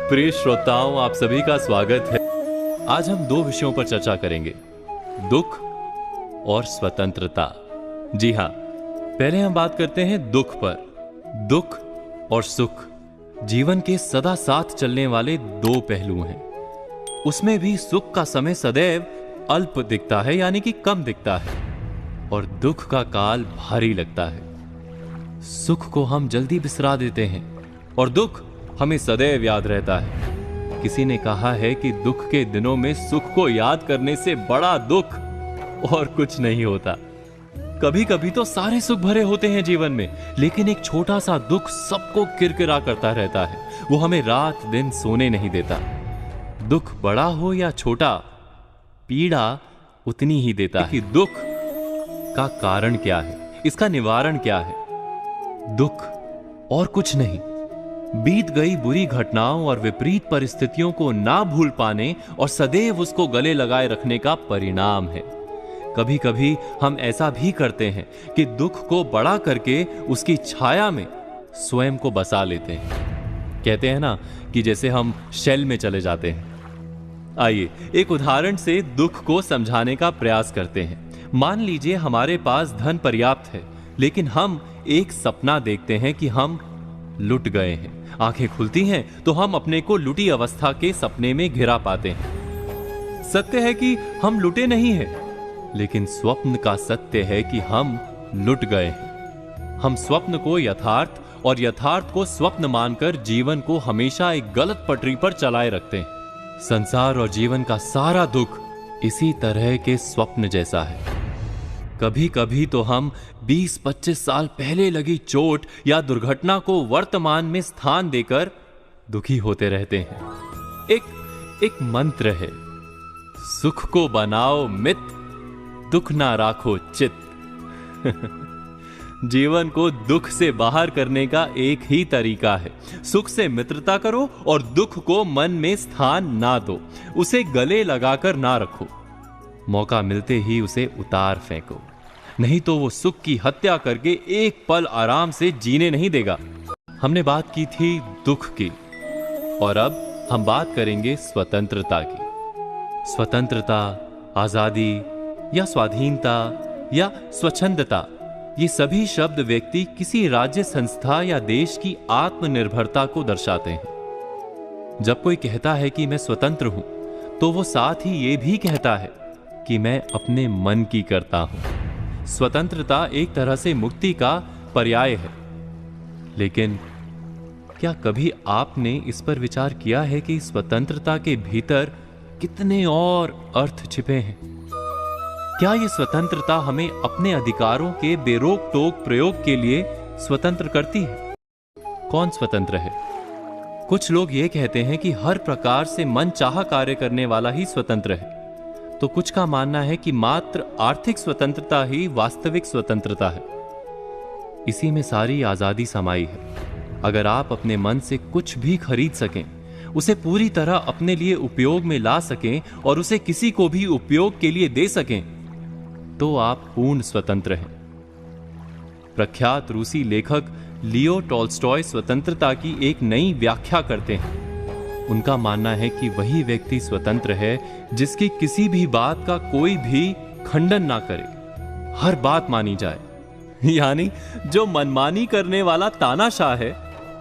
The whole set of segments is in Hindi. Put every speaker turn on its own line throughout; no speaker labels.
प्रिय श्रोताओं, आप सभी का स्वागत है। आज हम दो विषयों पर चर्चा करेंगे, दुख और स्वतंत्रता। जी हाँ, पहले हम बात करते हैं दुख पर। दुख और सुख जीवन के सदा साथ चलने वाले दो पहलू हैं। उसमें भी सुख का समय सदैव अल्प दिखता है, यानी कि कम दिखता है, और दुख का काल भारी लगता है। सुख को हम जल्दी बिसरा देते हैं और दुख हमें सदैव याद रहता है। किसी ने कहा है कि दुख के दिनों में सुख को याद करने से बड़ा दुख और कुछ नहीं होता। कभी कभी तो सारे सुख भरे होते हैं जीवन में, लेकिन एक छोटा सा दुख सबको किरकिरा करता रहता है। वो हमें रात दिन सोने नहीं देता। दुख बड़ा हो या छोटा, पीड़ा उतनी ही देता है। कि दुख का कारण क्या है, इसका निवारण क्या है? दुख और कुछ नहीं, बीत गई बुरी घटनाओं और विपरीत परिस्थितियों को ना भूल पाने और सदैव उसको गले लगाए रखने का परिणाम है। कभी कभी हम ऐसा भी करते हैं कि दुख को बड़ा करके उसकी छाया में स्वयं को बसा लेते हैं। कहते हैं ना कि जैसे हम शेल में चले जाते हैं। आइए एक उदाहरण से दुख को समझाने का प्रयास करते हैं। मान लीजिए हमारे पास धन पर्याप्त है, लेकिन हम एक सपना देखते हैं कि हम लुट गए हैं। आंखें खुलती हैं तो हम अपने को लुटी अवस्था के सपने में घिरा पाते हैं। सत्य है कि हम लुटे नहीं हैं, लेकिन स्वप्न का सत्य है कि हम लुट गए हैं। हम स्वप्न को यथार्थ और यथार्थ को स्वप्न मानकर जीवन को हमेशा एक गलत पटरी पर चलाए रखते हैं। संसार और जीवन का सारा दुख इसी तरह के स्वप्न जैसा है। कभी कभी तो हम 20-25 साल पहले लगी चोट या दुर्घटना को वर्तमान में स्थान देकर दुखी होते रहते हैं। एक मंत्र है, सुख को बनाओ मित, दुख ना राखो चित। जीवन को दुख से बाहर करने का एक ही तरीका है, सुख से मित्रता करो और दुख को मन में स्थान ना दो। उसे गले लगाकर ना रखो, मौका मिलते ही उसे उतार फेंको, नहीं तो वो सुख की हत्या करके एक पल आराम से जीने नहीं देगा। हमने बात की थी दुख की, और अब हम बात करेंगे स्वतंत्रता की। स्वतंत्रता, आजादी या स्वाधीनता या स्वच्छंदता, ये सभी शब्द व्यक्ति किसी राज्य, संस्था या देश की आत्मनिर्भरता को दर्शाते हैं। जब कोई कहता है कि मैं स्वतंत्र हूं, तो वो साथ ही ये भी कहता है कि मैं अपने मन की करता हूं। स्वतंत्रता एक तरह से मुक्ति का पर्याय है, लेकिन क्या कभी आपने इस पर विचार किया है कि स्वतंत्रता के भीतर कितने और अर्थ छिपे हैं? क्या ये स्वतंत्रता हमें अपने अधिकारों के बेरोक टोक प्रयोग के लिए स्वतंत्र करती है? कौन स्वतंत्र है? कुछ लोग ये कहते हैं कि हर प्रकार से मनचाहा कार्य करने वाला ही स्वतंत्र है, तो कुछ का मानना है कि मात्र आर्थिक स्वतंत्रता ही वास्तविक स्वतंत्रता है। इसी में सारी आजादी समाई है। अगर आप अपने मन से कुछ भी खरीद सकें, उसे पूरी तरह अपने लिए उपयोग में ला सकें और उसे किसी को भी उपयोग के लिए दे सकें, तो आप पूर्ण स्वतंत्र हैं। प्रख्यात रूसी लेखक लियो टॉल्स्टॉय स्वतंत्रता की एक नई व्याख्या करते हैं। उनका मानना है कि वही व्यक्ति स्वतंत्र है जिसकी किसी भी बात का कोई भी खंडन ना करे, हर बात मानी जाए। यानी जो मनमानी करने वाला तानाशाह है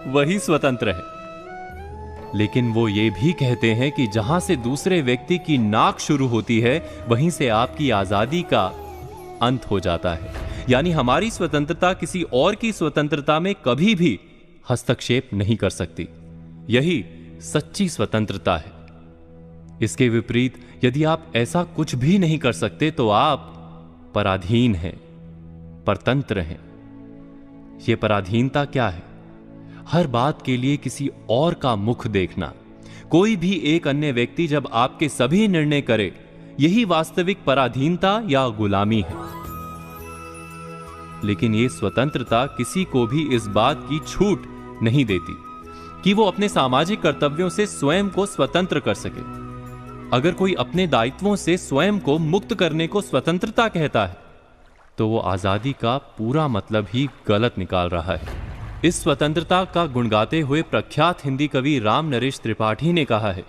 वही स्वतंत्र है। लेकिन वो ये भी कहते हैं कि जहां से दूसरे व्यक्ति की नाक शुरू होती है, वहीं से आपकी आजादी का अंत हो जाता है। यानी हमारी स्वतंत्रता किसी और की स्वतंत्रता में कभी भी हस्तक्षेप नहीं कर सकती। यही सच्ची स्वतंत्रता है। इसके विपरीत यदि आप ऐसा कुछ भी नहीं कर सकते, तो आप पराधीन हैं, परतंत्र हैं। यह पराधीनता क्या है? हर बात के लिए किसी और का मुख देखना। कोई भी एक अन्य व्यक्ति जब आपके सभी निर्णय करे, यही वास्तविक पराधीनता या गुलामी है। लेकिन यह स्वतंत्रता किसी को भी इस बात की छूट नहीं देती कि वो अपने सामाजिक कर्तव्यों से स्वयं को स्वतंत्र कर सके। अगर कोई अपने दायित्वों से स्वयं को मुक्त करने को स्वतंत्रता कहता है, तो वो आजादी का पूरा मतलब ही गलत निकाल रहा है। इस स्वतंत्रता का गुण गाते हुए प्रख्यात हिंदी कवि राम नरेश त्रिपाठी ने कहा है,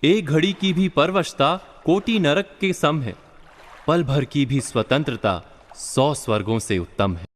एक घड़ी की भी परवशता कोटि नरक के सम है, पल भर की भी स्वतंत्रता 100 स्वर्गों से उत्तम है।